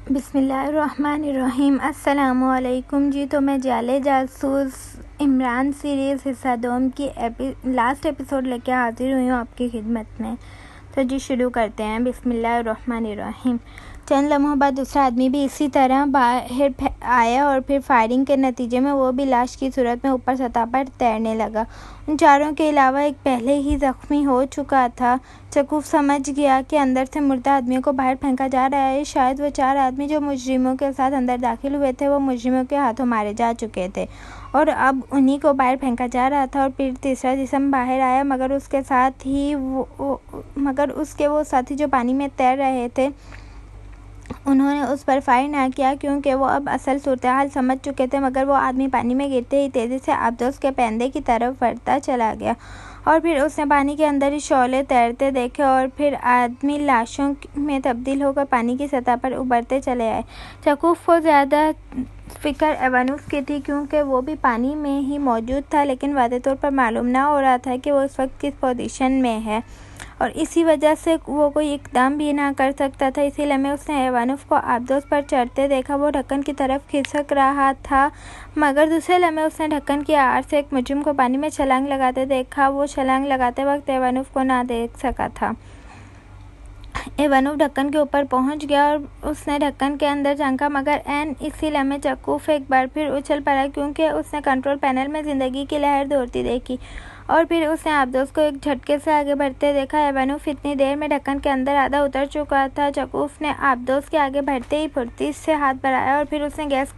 बिस्मिल्लाहिर्रहमानिर्रहीम। अस्सलामुअलैकुम जी। तो मैं जाले जासूस इमरान सीरीज़ हिस्सा 2 की लास्ट एपिसोड लेके हाजिर हुई हूँ आपकी खिदमत में। तो जी शुरू करते हैं। बिस्मिल्लाहिर्रहमानिर्रहीम। चंद लम्हों बाद दूसरा आदमी भी इसी तरह बाहर आया और फिर फायरिंग के नतीजे में वो भी लाश की सूरत में ऊपर सतह पर तैरने लगा। उन चारों के अलावा एक पहले ही जख्मी हो चुका था। चकूफ समझ गया कि अंदर से मुर्दा आदमियों को बाहर फेंका जा रहा है। शायद वो 4 आदमी जो मुजरिमों के साथ अंदर दाखिल हुए थे वो मुजरिमों के हाथों मारे जा चुके थे और अब उन्हीं को बाहर फेंका जा रहा था। और फिर तीसरा जिस्म बाहर आया, मगर उसके वो साथी जो पानी में तैर रहे थे उन्होंने उस पर फायर ना किया, क्योंकि वो अब असल सूरत हाल समझ चुके थे। मगर वो आदमी पानी में गिरते ही तेज़ी से आबदोस के पैंदे की तरफ बढ़ता चला गया और फिर उसने पानी के अंदर ही शोले तैरते देखे और फिर आदमी लाशों में तब्दील होकर पानी की सतह पर उभरते चले आए। चकूफ को ज़्यादा फिक्र एवानूस की थी, क्योंकि वो भी पानी में ही मौजूद था, लेकिन वाज़ेह तौर पर मालूम ना हो रहा था कि वो इस वक्त किस पोजीशन में है और इसी वजह से वो कोई इकदाम भी ना कर सकता था। इसी लम्हे उसने एवानूस को आबदोस पर चढ़ते देखा। वो ढक्कन की तरफ खिसक रहा था, मगर दूसरे लम्हे उसने ढक्कन की आड़ से एक मुजरिम को पानी में छलांग लगाते देखा। वो छलांग लगाते वक्त एवानूस को ना देख सका था। एवानूस ढक्कन के ऊपर पहुंच गया और उसने ढक्कन के अंदर झांका, मगर एन इसी लम्हे चकूफ एक बार फिर उछल पड़ा, क्योंकि उसने कंट्रोल पैनल में ज़िंदगी की लहर दौड़ती देखी और फिर उसने आबदोस को एक झटके से आगे बढ़ते देखा। एवानूस इतनी देर में ढक्कन के अंदर आधा उतर चुका था। चकूफ ने आबदोस के आगे बढ़ते ही फुर्ती से हाथ बढ़ाया और फिर उसने गैस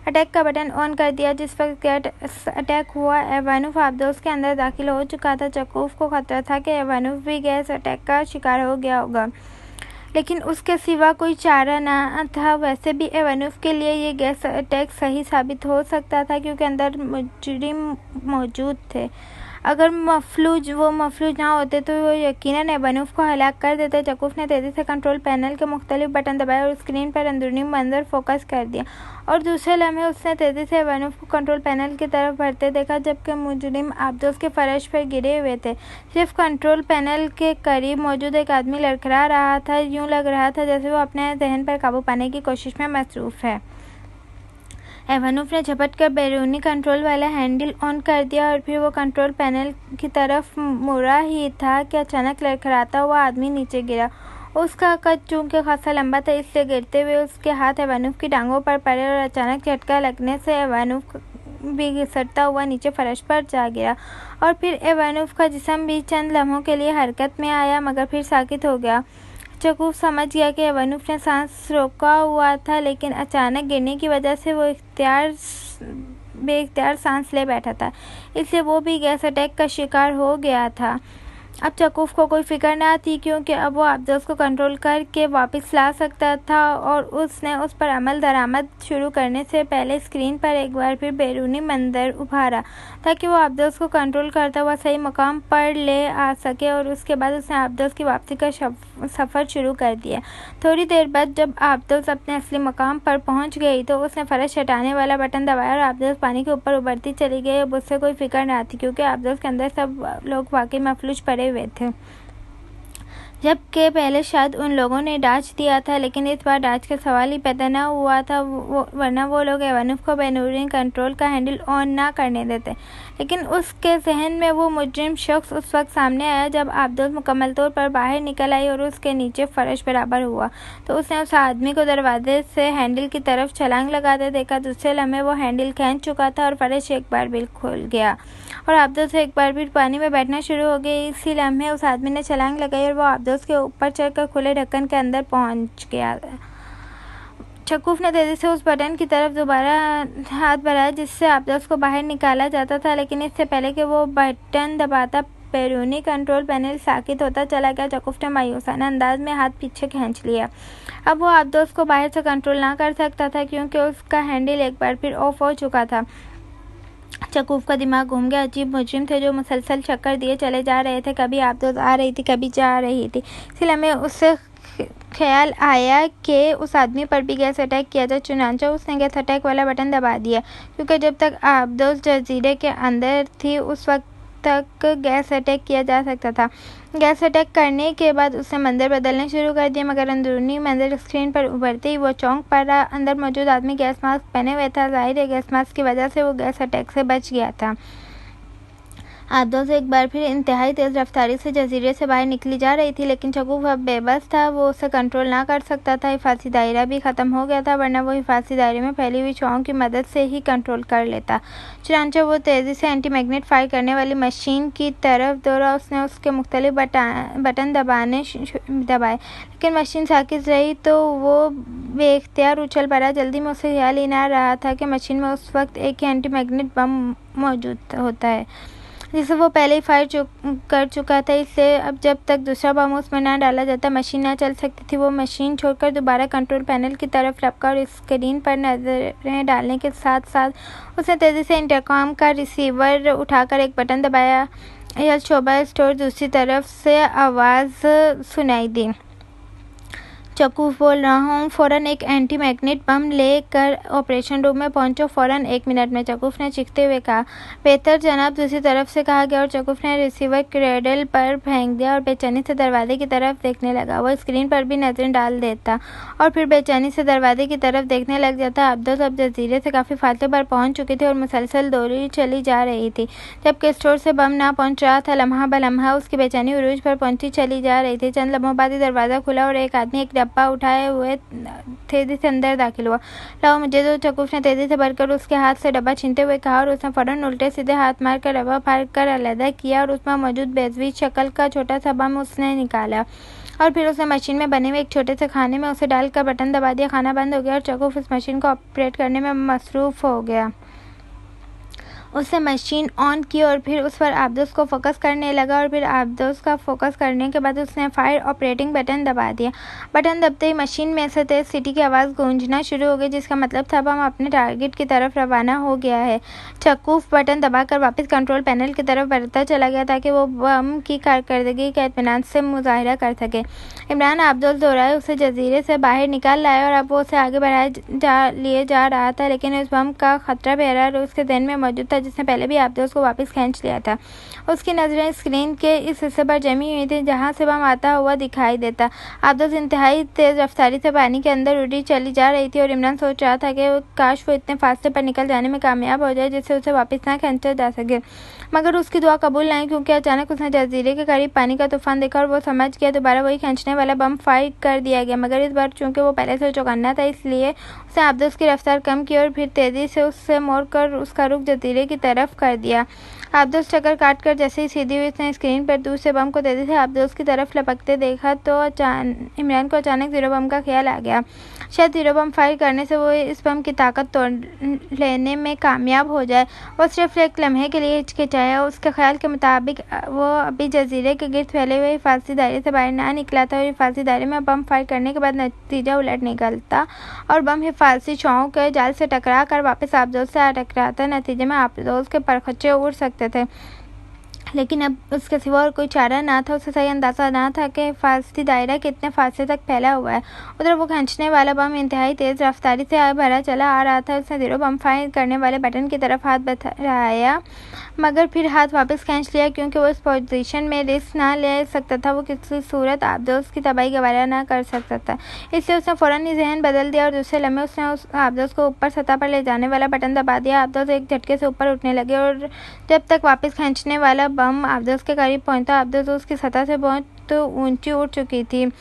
अटैक का बटन ऑन कर दिया। जिस वक्त गैस अटैक हुआ, एवानूस आबदोस के अंदर दाखिल हो चुका था। चकूफ को खतरा था कि एवानूस भी गैस अटैक का शिकार हो गया होगा, लेकिन उसके सिवा कोई चारा ना था। वैसे भी एवानूस के लिए ये गैस अटैक सही साबित हो सकता था, क्योंकि अंदर मुजरिम मौजूद थे। अगर वो मफलूज ना होते तो वो यकीनन एवानूस को हलाक कर देते। चकूफ ने तेज़ी से कंट्रोल पैनल के मुख्तलिफ बटन दबाए और स्क्रीन पर अंदरूनी मंजर फोकस कर दिया और दूसरे लम्हे उसने तेज़ी से एवानूस को कंट्रोल पैनल की तरफ बढ़ते देखा, जबकि मुजरिम आबदोस के फर्श पर गिरे हुए थे। सिर्फ कंट्रोल पैनल के करीब मौजूद एक आदमी लड़खड़ा रहा था। यूँ लग रहा था जैसे वो अपने जहन पर काबू पाने की कोशिश में मसरूफ़ है। एवानूस ने झपट कर बैरूनी कंट्रोल वाला हैंडल ऑन कर दिया और फिर वो कंट्रोल पैनल की तरफ मुड़ा ही था कि अचानक लड़खड़ाता हुआ आदमी नीचे गिरा। उसका कद चूंकि खासा लंबा था, इसलिए गिरते हुए उसके हाथ एवानूस की टांगों पर पड़े और अचानक झटका लगने से एवानूस भी घिसटता हुआ नीचे फर्श पर जा गिरा और फिर एवानूस का जिस्म भी चंद लम्हों के लिए हरकत में आया, मगर फिर साकित हो गया। चकूफ समझ गया कि एवानूस ने सांस रोका हुआ था, लेकिन अचानक गिरने की वजह से वो बेइख्तियार सांस ले बैठा था, इसलिए वो भी गैस अटैक का शिकार हो गया था। अब चकूफ को कोई फिक्र ना थी, क्योंकि अब वो आबदोस को कंट्रोल करके वापस ला सकता था और उसने उस पर अमल दरामद शुरू करने से पहले स्क्रीन पर एक बार फिर बैरूनी मंजर उभारा, ताकि वो आबदोस को कंट्रोल करता हुआ सही मकाम पर ले आ सके। और उसके बाद उसने आबदोस की वापसी का सफ़र शुरू कर दिया। थोड़ी देर बाद जब आबदोस अपने असली मकाम पर पहुंच गई तो उसने फर्श हटाने वाला बटन दबाया और आबदोस पानी के ऊपर उभरती चली गई। अब उससे कोई फिक्र ना थी, क्योंकि आबदोस के अंदर सब लोग वाकई मफलूज पड़े हुए थे, जबकि पहले शायद उन लोगों ने डांच दिया था, लेकिन इस बार डांच का सवाल ही पैदा न हुआ था, वरना वो लोग एवानूस को बैरूनी कंट्रोल का हैंडल ऑन ना करने देते। लेकिन उसके जहन में वो मुजरिम शख्स उस वक्त सामने आया जब आबदोस मुकम्मल तौर पर बाहर निकल आई और उसके नीचे फर्श बराबर हुआ तो उसने उस आदमी को दरवाजे से हैंडल की तरफ छलांग लगाते देखा। दूसरे लम्हे वो हैंडल खींच चुका था और फर्श एक बार भी खुल गया और आबदोस एक बार भी पानी में बैठना शुरू हो गई। इसी लम्हे उस आदमी ने छलांग लगाई और वो आबदोस के ऊपर चढ़कर खुले ढक्कन के अंदर पहुंच गया। चकूफ ने तेज़ी से उस बटन की तरफ दोबारा हाथ बढ़ाया जिससे आबदोस को बाहर निकाला जाता था, लेकिन इससे पहले कि वो बटन दबाता बैरूनी कंट्रोल पैनल साकित होता चला गया। चकूफ ने मायूसाना अंदाज में हाथ पीछे खींच लिया। अब वो आबदोस को बाहर से कंट्रोल ना कर सकता था, क्योंकि उसका हैंडल एक बार फिर ऑफ हो चुका था। चकूफ का दिमाग घूम गया। अजीब मुजरिम थे जो मुसलसल चक्कर दिए चले जा रहे थे। कभी आबदोस आ रही थी, कभी जा रही थी। इसलिए हमें उससे ख्याल आया कि उस आदमी पर भी गैस अटैक किया जाए। चुनांचे उसने गैस अटैक वाला बटन दबा दिया, क्योंकि जब तक आबदोस जजीरे के अंदर थी उस वक्त तक गैस अटैक किया जा सकता था। गैस अटैक करने के बाद उसने मंदिर बदलने शुरू कर दिया, मगर अंदरूनी मंदिर स्क्रीन पर उभरते ही वो चौंक पड़ा। अंदर मौजूद आदमी गैस मास्क पहने हुए था। जाहिर है गैस मास्क की वजह से वो गैस अटैक से बच गया था। आबदोज़ एक बार फिर इंतहाई तेज़ रफ्तारी से जजीरे से बाहर निकली जा रही थी, लेकिन शकूफ अब बेबस था। वो उसे कंट्रोल ना कर सकता था। हिफाज़ती दायरा भी ख़त्म हो गया था, वरना वो हिफाज़ती दायरे में फैली हुई शुआओं की मदद से ही कंट्रोल कर लेता। चुनांचे वो तेज़ी से एंटी मैग्नेट फायर करने वाली मशीन की तरफ दौड़ा। उसने उसके मुख्तलिफ बटन दबाए, लेकिन मशीन साकित रही तो वो बेख्तियार उछल पड़ा। जल्दी में उसे ख्याल ही ना रहा था कि मशीन में उस वक्त एक ही एंटी मैग्नेट बम मौजूद होता है जिसे वो पहले ही फायर कर चुका था। इसलिए अब जब तक दूसरा बम उसमें ना डाला जाता मशीन ना चल सकती थी। वो मशीन छोड़कर दोबारा कंट्रोल पैनल की तरफ लपका और स्क्रीन पर नजरें डालने के साथ साथ उसने तेज़ी से इंटरकॉम का रिसीवर उठाकर एक बटन दबाया। यह शोभा स्टोर दूसरी तरफ से आवाज़ सुनाई दी। चकूफ बोल रहा हूँ, फ़ौरन एक एंटी मैग्नेट बम लेकर ऑपरेशन रूम में पहुँचो, फ़ौरन 1 मिनट में, चकूफ ने चीखते हुए कहा। बेहतर जनाब, दूसरी तरफ से कहा गया और चकूफ ने रिसीवर क्रेडल पर फेंक दिया और बेचैनी से दरवाजे की तरफ देखने लगा। वो स्क्रीन पर भी नजरें डाल देता और फिर बेचैनी से दरवाजे की तरफ देखने लग जाता। आबदोज़ अब जजीरे से काफ़ी फासले पर पहुँच चुकी थी और मुसलसल दौड़ी चली जा रही थी, जबकि स्टोर से बम ना पहुँच रहा था। लम्हा ब लम्हा उसकी बेचैनी उरूज पर पहुँचती चली जा रही थी। चंद लम्हों बाद ही दरवाज़ा खुला और एक आदमी एक डब्बा उठाए हुए तेजी से अंदर दाखिल हुआ। लाओ मुझे दो, चकूफ ने तेजी से भरकर उसके हाथ से डब्बा छीनते हुए कहा और उसने फौरन उल्टे सीधे हाथ मारकर डब्बा फाड़ कर अलहदा किया और उसमें मौजूद बेज़वी शक्ल का छोटा सा बम उसने निकाला और फिर उसने मशीन में बने हुए एक छोटे से खाने में उसे डालकर बटन दबा दिया। खाना बंद हो गया और चकूफ इस मशीन को ऑपरेट करने में मसरूफ़ हो गया। उसने मशीन ऑन की और फिर उस पर आबदोज़ को फोकस करने लगा और फिर आबदोज़ का फोकस करने के बाद उसने फायर ऑपरेटिंग बटन दबा दिया। बटन दबते ही मशीन में से तेज़ सीटी की आवाज़ गूंजना शुरू हो गई, जिसका मतलब था बम अपने टारगेट की तरफ रवाना हो गया है। चकूफ बटन दबाकर वापस कंट्रोल पैनल की तरफ बढ़ता चला गया ताकि वो बम की कारकर्दगी का इत्मीनान से मुजाहिरा कर सके। इमरान आबदोज़ दोहराए उसे जजीरे से बाहर निकाल लाया और अब वो उसे आगे बढ़ाए लिए जा रहा था, लेकिन इस बम का खतरा बहरहाल उसके ध्यान में मौजूद था जिसने पहले भी आबदोज़ को वापस खींच लिया था। उसकी नज़रें स्क्रीन के इस हिस्से पर जमी हुई थी जहां से बम आता हुआ दिखाई देता। आबदोज़ इंतहाई तेज़ रफ्तारी से पानी के अंदर उड़ी चली जा रही थी और इमरान सोच रहा था कि काश वो इतने फासले पर निकल जाने में कामयाब हो जाए जिससे उसे वापस ना खींचा जा सके, मगर उसकी दुआ कबूल नहीं, क्योंकि अचानक उसने जजीरे के करीब पानी का तूफान देखा और वो समझ गया दोबारा वही खींचने वाला बम फायर कर दिया गया। मगर इस बार चूंकि वो पहले से चौकन्ना था, इसलिए उसने आबदोज़ की रफ्तार कम की और फिर तेज़ी से उससे मोड़कर उसका रुख जजीरे की तरफ कर दिया। आबदोज़ चक्कर काटकर जैसे ही सीधी हुई उसने स्क्रीन पर दूर से बम को तेज़ी से आबदोज़ की तरफ लपकते देखा तो इमरान को अचानक जीरो बम का ख्याल आ गया। शायद जीरो बम फायर करने से वो इस बम की ताकत तोड़ लेने में कामयाब हो जाए। वो सिर्फ एक लम्हे के लिए हिचकिचाया। उसके ख्याल के मुताबिक वो अभी जजीरे के गिर्द फैले हुए हिफाज़ती दायरे से बाहर ना निकला था और हिफाज़ती दायरे में बम फायर करने के बाद नतीजा उलट निकलता और बम हिफाज़ती छाओं के जाल से टकरा कर वापस आबदोज़ से आ टकराता। नतीजे में आबदोज़ के परखच्चे उड़ सकते थे, लेकिन अब उसके सिवा और कोई चारा ना था। उसे सही अंदाज़ा ना था कि हिफाज़ती दायरा कितने फासले तक फैला हुआ है। उधर वो खींचने वाला बम इंतहाई तेज़ रफ्तारी से भरा चला आ रहा था। उसने जीरो बम फायर करने वाले बटन की तरफ हाथ बढ़ाया, मगर फिर हाथ वापस खींच लिया क्योंकि वो इस पोजीशन में रिस्क ना ले सकता था। वो किसी सूरत आबदोज़ की तबाही गवारा ना कर सकता था, इसलिए उसने फ़ौरन ही जहन बदल दिया और दूसरे लम्हे उसने उस आबदोज़ को ऊपर सतह पर ले जाने वाला बटन दबा दिया। आबदोज़ एक झटके से ऊपर उठने लगे और जब तक वापस खींचने वाला बम आबदोज़ के करीब पहुंचा, आबदोज़ उसकी सतह से बहुत ऊंची उड़ चुकी थी।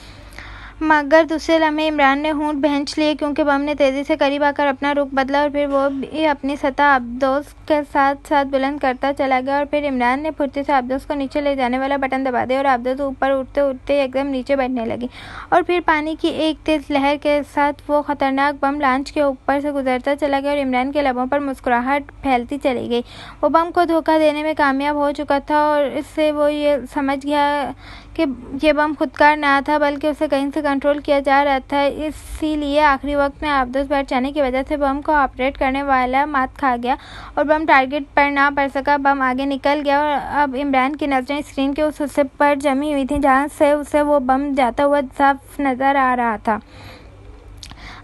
मगर दूसरे लम्हे इमरान ने होंठ भैंच लिए क्योंकि बम ने तेज़ी से करीब आकर अपना रुख बदला और फिर वो भी अपनी सतह आबदोज़ के साथ साथ बुलंद करता चला गया और फिर इमरान ने फुर्ती से आबदोज़ को नीचे ले जाने वाला बटन दबा दिया और आबदोज़ ऊपर उठते उठते एकदम नीचे बैठने लगी और फिर पानी की एक तेज़ लहर के साथ वो ख़तरनाक बम लांच के ऊपर से गुजरता चला गया और इमरान के लबों पर मुस्कुराहट फैलती चली गई। वो बम को धोखा देने में कामयाब हो चुका था और इससे वो ये समझ गया कि ये बम खुदकार ना था बल्कि उसे कहीं से कंट्रोल किया जा रहा था। इसीलिए आखिरी वक्त में आबदोज़ बैठ जाने की वजह से बम को ऑपरेट करने वाला मात खा गया और बम टारगेट पर ना पड़ सका। बम आगे निकल गया और अब इमरान की नज़रें स्क्रीन के उस हिस्से पर जमी हुई थी जहाँ से उसे वो बम जाता हुआ साफ नज़र आ रहा था।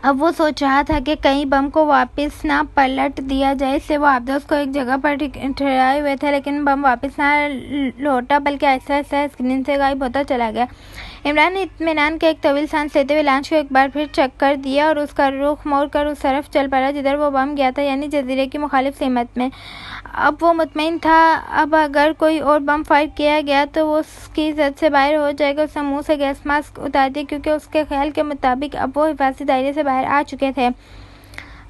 अब वो सोच रहा था कि कहीं बम को वापस ना पलट दिया जाए, इसलिए वो आबदोस को एक जगह पर ठहराए हुए थे, लेकिन बम वापस ना लौटा बल्कि ऐसा ऐसा स्क्रीन से गायब होता चला गया। इमरान ने इत्मीनान के एक तवील सांस लेते हुए लांच को एक बार फिर चक्कर दिया और उसका रुख मोड़कर उस तरफ चल पड़ा जिधर वो बम गया था, यानी जजीरे की मुखालिफ सीमत में। अब वो मुतमईन था, अब अगर कोई और बम फायर किया गया तो वो उसकी जद से बाहर हो जाएगा। उसने मुंह से गैस मास्क उतार दिया क्योंकि उसके ख्याल के मुताबिक अब वो हिफाजती दायरे से बाहर आ चुके थे।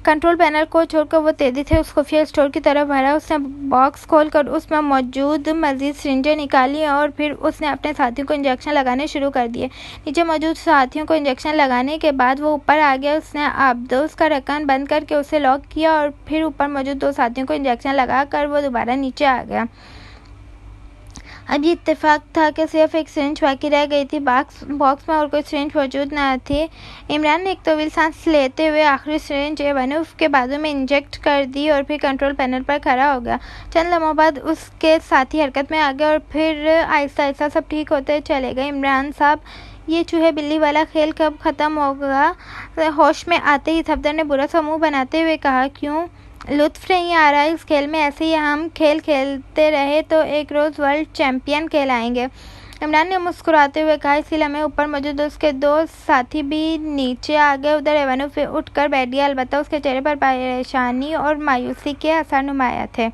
कंट्रोल पैनल को छोड़कर वो तेजी से उस खुफिया स्टोर की तरफ बढ़ा। उसने बॉक्स खोलकर उसमें मौजूद मजीद सिरिंजें निकाली और फिर उसने अपने साथियों को इंजेक्शन लगाने शुरू कर दिए। नीचे मौजूद साथियों को इंजेक्शन लगाने के बाद वो ऊपर आ गया। उसने आबदोस का ढक्कन बंद करके उसे लॉक किया और फिर ऊपर मौजूद 2 साथियों को इंजेक्शन लगाकर वो दोबारा नीचे आ गया। अब ये इत्तेफाक था कि सिर्फ एक सिरिंज बाकी रह गई थी। बॉक्स में और कोई सिरिंज मौजूद न थी। इमरान ने एक तवील सांस लेते हुए आखिरी सिरिंज एवानोव के बाजू में इंजेक्ट कर दी और फिर कंट्रोल पैनल पर खड़ा हो गया। चंद लम्हों बाद उसके साथी हरकत में आ गए और फिर आहिस्ता आहिस्ता सब ठीक होते चले गए। इमरान साहब, ये चूहे बिल्ली वाला खेल कब ख़त्म होगा? होश में आते ही सफदर ने बुरा सा मुँह बनाते हुए कहा। क्यों लुत्फ़ नहीं आ रहा इस खेल में? ऐसे ही हम खेल खेलते रहे तो एक रोज़ वर्ल्ड चैम्पियन कहलाएंगे। इमरान ने मुस्कुराते हुए कहा। इसी लम्हे ऊपर मौजूद उसके 2 साथी भी नीचे आ गए। उधर एवानोव उठकर बैठ गया, अलबत्ता उसके चेहरे पर परेशानी और मायूसी के असर नुमाया थे।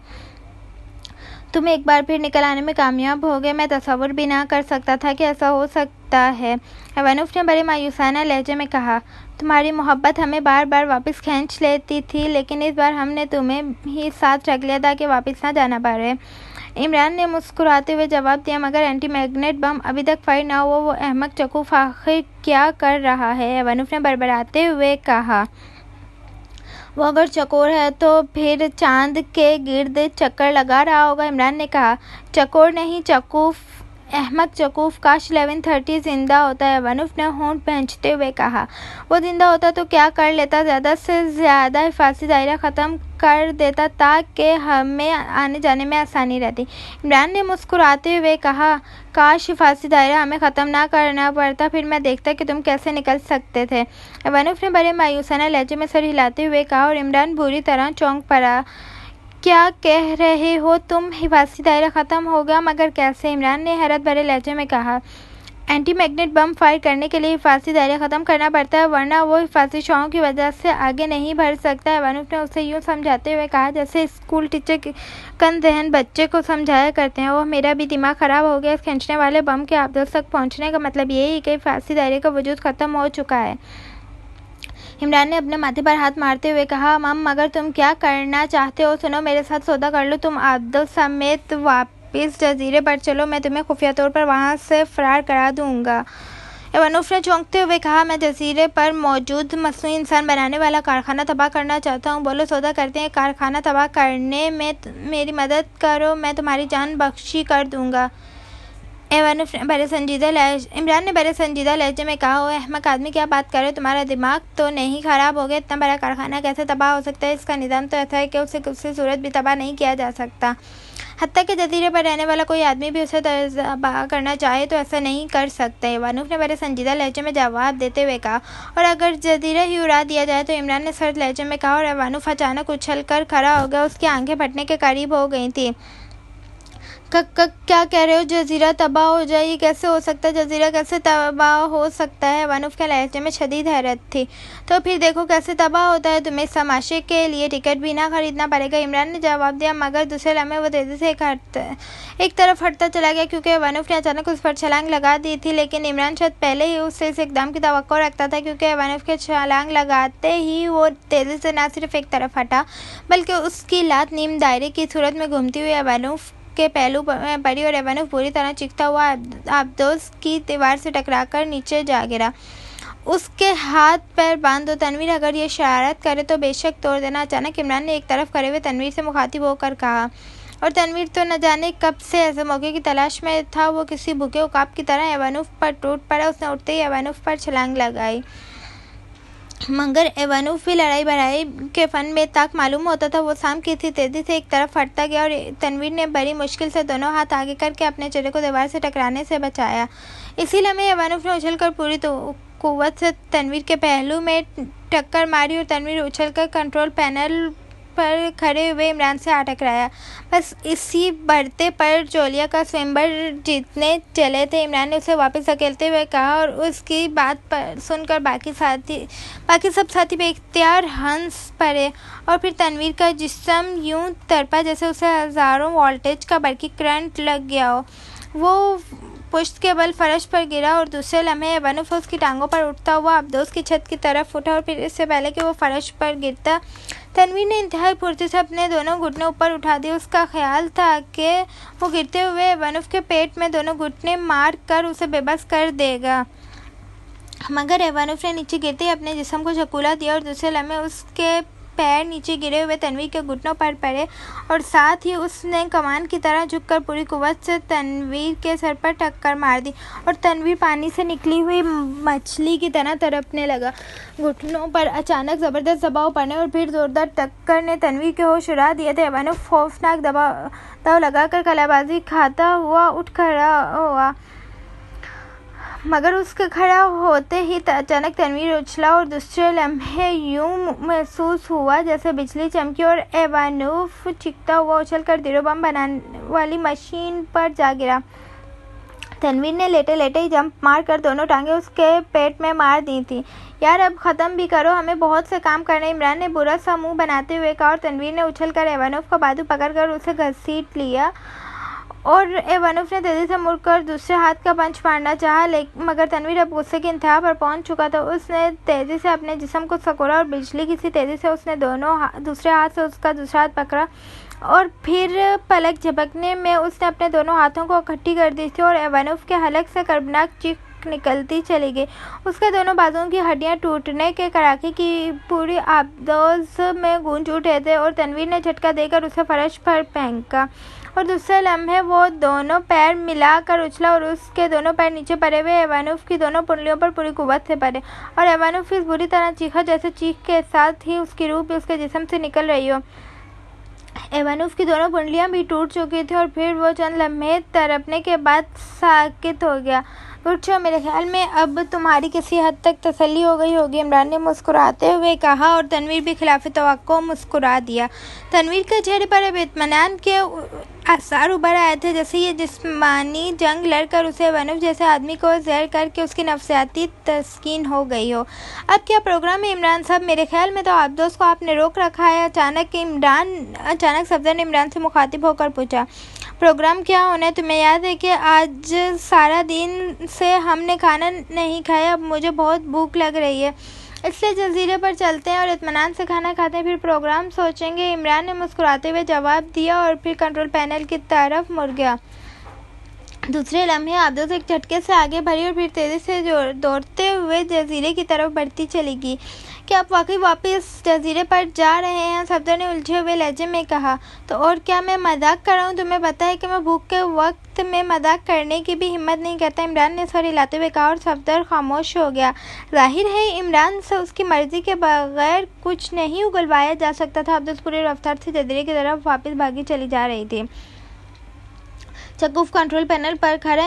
तुम एक बार फिर निकल आने में कामयाब हो गए। मैं तसव्वुर भी ना कर सकता था कि ऐसा हो सकता है। एवानोव ने बड़े मायूसाना लहजे में कहा। तुम्हारी मोहब्बत हमें बार बार वापस खींच लेती थी, लेकिन इस बार हमने तुम्हें ही साथ रख लिया ताकि वापस ना जाना पड़े। इमरान ने मुस्कुराते हुए जवाब दिया। मगर एंटी मैग्नेट बम अभी तक फायर ना हुआ, वो अहमक चकूफ आखिर क्या कर रहा है? एवानोव ने बड़बड़ाते हुए कहा। वो अगर चकोर है तो फिर चांद के गिर्द चक्कर लगा रहा होगा। इमरान ने कहा। चकोर नहीं, चकूफ, अहमक चकूफ। काश 1130 जिंदा होता है, एवानोव ने होंठ भींचते हुए कहा। वो जिंदा होता तो क्या कर लेता? ज़्यादा से ज़्यादा हिफाजती दायरा ख़त्म कर देता ताकि हमें आने जाने में आसानी रहती। इमरान ने मुस्कुराते हुए कहा। काश हिफाजती दायरा हमें ख़त्म ना करना पड़ता, फिर मैं देखता कि तुम कैसे निकल सकते थे। एवानोव ने बड़े मायूसाना लहजे में सर हिलाते हुए कहा और इमरान बुरी तरह चौंक पड़ा। क्या कह रहे हो तुम? हिफाजती दायरा ख़त्म हो गया? मगर कैसे? इमरान ने हैरत भरे लहजे में कहा। एंटी मैग्नेट बम फायर करने के लिए हिफाजती दायरा ख़त्म करना पड़ता है, वरना वो हिफाजती शॉकों की वजह से आगे नहीं बढ़ सकता। एवानोव ने उसे यूँ समझाते हुए कहा जैसे स्कूल टीचर कन-दहन बच्चे को समझाया करते हैं। ओह, मेरा भी दिमाग ख़राब हो गया। इस खींचने वाले बम के आबदोस तक पहुँचने का मतलब यही है कि हिफाजती दायरे का वजूद ख़त्म हो चुका है। इमरान ने अपने माथे पर हाथ मारते हुए कहा। मम, मगर तुम क्या करना चाहते हो? सुनो, मेरे साथ सौदा कर लो। तुम आबदोस समेत वापस जजीरे पर चलो, मैं तुम्हें खुफिया तौर पर वहाँ से फरार करा दूँगा। एवानोव ने चौंकते हुए कहा। मैं जजीरे पर मौजूद मसनूई इंसान बनाने वाला कारखाना तबाह करना चाहता हूँ। बोलो, सौदा करते हैं। कारखाना तबाह करने में मेरी मदद करो, मैं तुम्हारी जान बख्शी कर दूँगा। इमरान ने बड़े संजीदा लहजे में कहा। ओह अहमक आदमी, क्या बात कर रहे हो? तुम्हारा दिमाग तो नहीं ख़राब हो गया? इतना बड़ा कारखाना कैसे तबाह हो सकता है? इसका निज़ाम तो ऐसा है कि उसे किसी सूरत भी तबाह नहीं किया जा सकता। हत्ता कि जजीरे पर रहने वाला कोई आदमी भी उसे तबाह करना चाहे तो ऐसा नहीं कर सकता। इवानोव ने बड़े संजीदा लहजे में जवाब देते हुए कहा। और अगर जजीरा ही उड़ा दिया जाए तो? इमरान ने सर्द लहजे में कहा और इवानोव अचानक उछल कर खड़ा हो गया। उसकी आंखें फटने के करीब हो गई थी। क्या कह रहे हो? जजीरा तबाह हो जाए? ये कैसे हो सकता है? जजीरा कैसे तबाह हो सकता है? इवानोव के लहजे में शदीद हैरत थी। तो फिर देखो कैसे तबाह होता है। तुम्हें इस तमाशे के लिए टिकट भी ना खरीदना पड़ेगा। इमरान ने जवाब दिया। मगर दूसरे लम्हे वो तेज़ी से एक तरफ हटता चला गया क्योंकि इवानोव ने अचानक उस पर छलांग लगा दी थी। लेकिन इमरान शायद पहले ही उससे इस इक़दाम की तवक्को रखता था क्योंकि इवानोव के छलांग लगाते ही वो तेज़ी से न सिर्फ एक तरफ हटा बल्कि उसकी लात नीम दायरे की सूरत में घूमती हुई इवानोव के पहलू में पड़ी और इवानोव बुरी तरह चीखता हुआ आबदोस की दीवार से टकराकर नीचे जा गिरा। उसके हाथ पैर बांध दो तनवीर, अगर ये शरारत करे तो बेशक तोड़ देना। अचानक इमरान ने एक तरफ खड़े हुए तनवीर से मुखातिब होकर कहा। और तनवीर तो न जाने कब से ऐसे मौके की तलाश में था। वो किसी भूखे उकाब की तरह इवानोव पर टूट पड़ा। उसने उठते ही इवानोव पर छलांग लगाई। मगर इवानोव भी लड़ाई बड़ाई के फन में ताक मालूम होता था। वो शाम की थी, तेजी से एक तरफ हटता गया और तनवीर ने बड़ी मुश्किल से दोनों हाथ आगे करके अपने चेहरे को दीवार से टकराने से बचाया। इसी लम्हे इवानोव ने उछलकर पूरी कुव्वत से तनवीर के पहलू में टक्कर मारी और तनवीर उछलकर कंट्रोल पैनल पर खड़े हुए इमरान से आ टकराया। बस इसी बढ़ते पर जोलिया का स्वयंवर जीतने चले थे। इमरान ने उसे वापस धकेलते हुए कहा और उसकी बात पर सुनकर बाकी सब साथी बेख्तियार हंस पड़े और फिर तनवीर का जिस्म यूं तड़पा जैसे उसे हजारों वोल्टेज का बरकी करंट लग गया हो। वो पुश्त के बल फर्श पर गिरा और दूसरे लम्हे वनुफ उसकी टांगों पर उठता हुआ अब्दोस की छत की तरफ उठा और फिर इससे पहले कि वो फर्श पर गिरता तनवीर ने इंतहाई फुर्ती से अपने दोनों घुटने ऊपर उठा दिए। उसका ख्याल था कि वो गिरते हुए वनुफ के पेट में दोनों घुटने मार कर उसे बेबस कर देगा, मगर एवानुफ ने नीचे गिरते ही अपने जिस्म को झकोला दिया और दूसरे लम्हे उसके पैर नीचे गिरे हुए तनवीर के घुटनों पर पड़े और साथ ही उसने कमान की तरह झुककर पूरी कुव्वत से तनवीर के सर पर टक्कर मार दी और तनवीर पानी से निकली हुई मछली की तरह तड़पने लगा। घुटनों पर अचानक ज़बरदस्त दबाव पड़ने और फिर जोरदार टक्कर ने तनवीर के होश उड़ा दिए थे। एवानुफ खौफनाक दबाव लगाकर कलाबाजी खाता हुआ उठ खड़ा हुआ, मगर उसके खड़ा होते ही अचानक तनवीर उछला और दूसरे लम्हे यूं महसूस हुआ जैसे बिजली चमकी और एवानुफ चीखता हुआ उछलकर दिरो बम बनाने वाली मशीन पर जा गिरा। तनवीर ने लेटे लेटे ही जंप मार कर दोनों टांगें उसके पेट में मार दी थी। यार अब ख़त्म भी करो, हमें बहुत से काम करने, इमरान ने बुरा सा मुँह बनाते हुए कहा और तनवीर ने उछलकर एवानुफ का बाजू पकड़कर उसे घसीट लिया और एवानुफ ने तेजी से मुड़कर दूसरे हाथ का पंच मारना चाहा, मगर तनवीर अब गुस्से की इंतहा पर पहुंच चुका था। उसने तेजी से अपने जिस्म को सकोड़ा और बिजली की सी तेजी से उसने दूसरे हाथ से उसका दूसरा हाथ पकड़ा और फिर पलक झपकने में उसने अपने दोनों हाथों को इकट्ठी कर दी थी और एवानुफ के हलक से कर्बनाक चीख निकलती चली गई। उसके दोनों बाजुओं की हड्डियां टूटने के कड़ाके की पूरी आबदोज में गूंज उठे थे और तनवीर ने झटका देकर उसे फर्श पर फेंका और दूसरे लम्हे वो दोनों पैर मिलाकर उछला और उसके दोनों पैर नीचे पड़े हुए एवानुफ की दोनों पुंडलियों पर पूरी कुव्वत से पड़े और एवानुफ इस बुरी तरह चीखा जैसे चीख के साथ ही उसकी रूह भी उसके जिस्म से निकल रही हो। एवानुफ की दोनों पुंडलियां भी टूट चुकी थी और फिर वो चंद लम्हे तड़पने के बाद साकित हो गया। उठ जाओ, मेरे ख्याल में अब तुम्हारी किसी हद तक तसल्ली हो गई होगी, इमरान ने मुस्कुराते हुए कहा और तनवीर भी खिलाफ तवक्को मुस्कुरा दिया। तनवीर के चेहरे पर अब इत्मीनान के आसार उभर आए थे, जैसे ये जिस्मानी जंग लड़कर उसे एवानुफ जैसे आदमी को जहर करके उसकी नफसियाती तस्कीन हो गई हो। अब क्या प्रोग्राम है इमरान साहब? मेरे ख्याल में तो आप दोस्त को आपने रोक रखा है। अचानक सफदर ने इमरान से मुखातिब होकर पूछा, प्रोग्राम क्या होना है? तुम्हें याद है कि आज सारा दिन से हमने खाना नहीं खाया, अब मुझे बहुत भूख लग रही है, इसलिए जजीरे पर चलते हैं और इत्मीनान से खाना खाते हैं, फिर प्रोग्राम सोचेंगे। इमरान ने मुस्कुराते हुए जवाब दिया और फिर कंट्रोल पैनल की तरफ मुड़ गया। दूसरे लम्हे आबदोस एक झटके से आगे बढ़ी और फिर तेजी से दौड़ते हुए जजीरे की तरफ बढ़ती चली गई। क्या आप वाकई वापस जजीरे पर जा रहे हैं? सफदर ने उलझे हुए लहजे में कहा। तो और क्या मैं मजाक कर रहा हूँ? तुम्हें पता है कि मैं भूख के वक्त में मजाक करने की भी हिम्मत नहीं करता, इमरान ने सर हिलाते हुए कहा और सफदर खामोश हो गया। जाहिर है इमरान से उसकी मर्जी के बगैर कुछ नहीं उगलवाया जा सकता था। अब्दुल पूरी रफ्तार से जजीरे की तरफ वापस भागी चली जा रही थी। चक्कूफ कंट्रोल पैनल पर खड़ा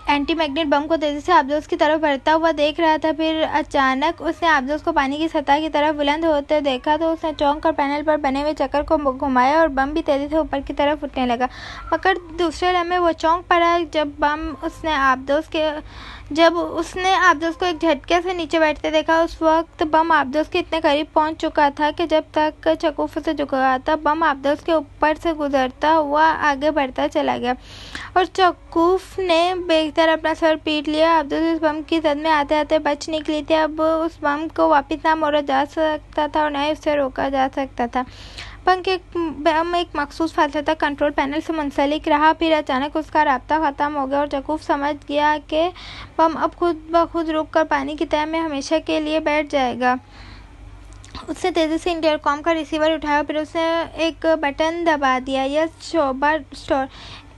एंटी मैग्नेट बम को तेजी से आबदोस की तरफ बढ़ता हुआ देख रहा था। फिर अचानक उसने आबदोस को पानी की सतह की तरफ बुलंद होते देखा तो उसने चौंक कर पैनल पर बने हुए चक्कर को घुमाया और बम भी तेजी से ऊपर की तरफ उठने लगा। मगर दूसरे लम्हे वो चौंक पड़ा जब उसने आबदोस को एक झटके से नीचे बैठते देखा। उस वक्त बम आबदोस के इतने करीब पहुंच चुका था कि जब तक चक्कूफ से झुका था बम आबदोस के ऊपर से गुजरता हुआ आगे बढ़ता चला गया और चक्कूफ ने बेखतर अपना सर पीट लिया। आबदोस इस बम की जद में आते आते बच निकली थी। अब उस बम को वापस ना मोड़ा जा सकता था और न ही उसे रोका जा सकता था। बम एक मखसूस फासले तक कंट्रोल पैनल से मुंसलिक रहा, फिर अचानक उसका राब्ता ख़त्म हो गया और चक्कूफ समझ गया कि बम अब खुद ब खुद रुक कर पानी की तह में हमेशा के लिए बैठ जाएगा। उसने तेज़ी से इंटरकॉम का रिसीवर उठाया, फिर उसने एक बटन दबा दिया। यह शोभा स्टोर,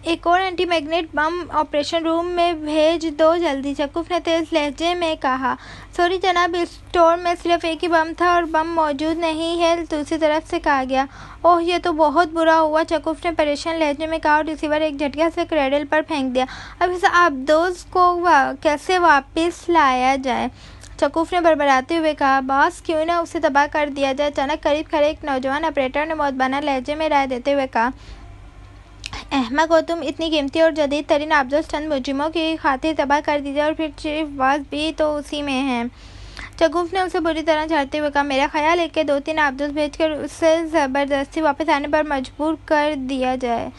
एक और एंटी मैग्नेट बम ऑपरेशन रूम में भेज दो जल्दी, चक्कूफ ने तेज़ लहजे में कहा। सॉरी जनाब, इस स्टोर में सिर्फ एक ही बम था और बम मौजूद नहीं है, दूसरी तरफ से कहा गया। ओह ये तो बहुत बुरा हुआ, चक्कूफ ने परेशान लहजे में कहा और रिसीवर एक झटके से क्रेडल पर फेंक दिया। अब इस आबदोस को कैसे वापस लाया जाए? चकूफ ने बड़बड़ाते हुए कहा, बॉस क्यों ना उसे तबाह कर दिया जाए। अचानक करीब खड़े एक नौजवान ऑपरेटर ने मौतबाना लहजे में राय देते हुए कहा, अहमक हो तुम, इतनी कीमती और जदीद तरीन अफजल चंद मुजरिमों की खातिर तबाह कर दीजिए और फिर चीफ बॉस भी तो उसी में है। चकूफ ने उसे बुरी तरह झाड़ते हुए कहा, मेरा ख्याल है कि 2-3 अफजल भेजकर उसे ज़बरदस्ती वापस आने पर मजबूर कर दिया जाए।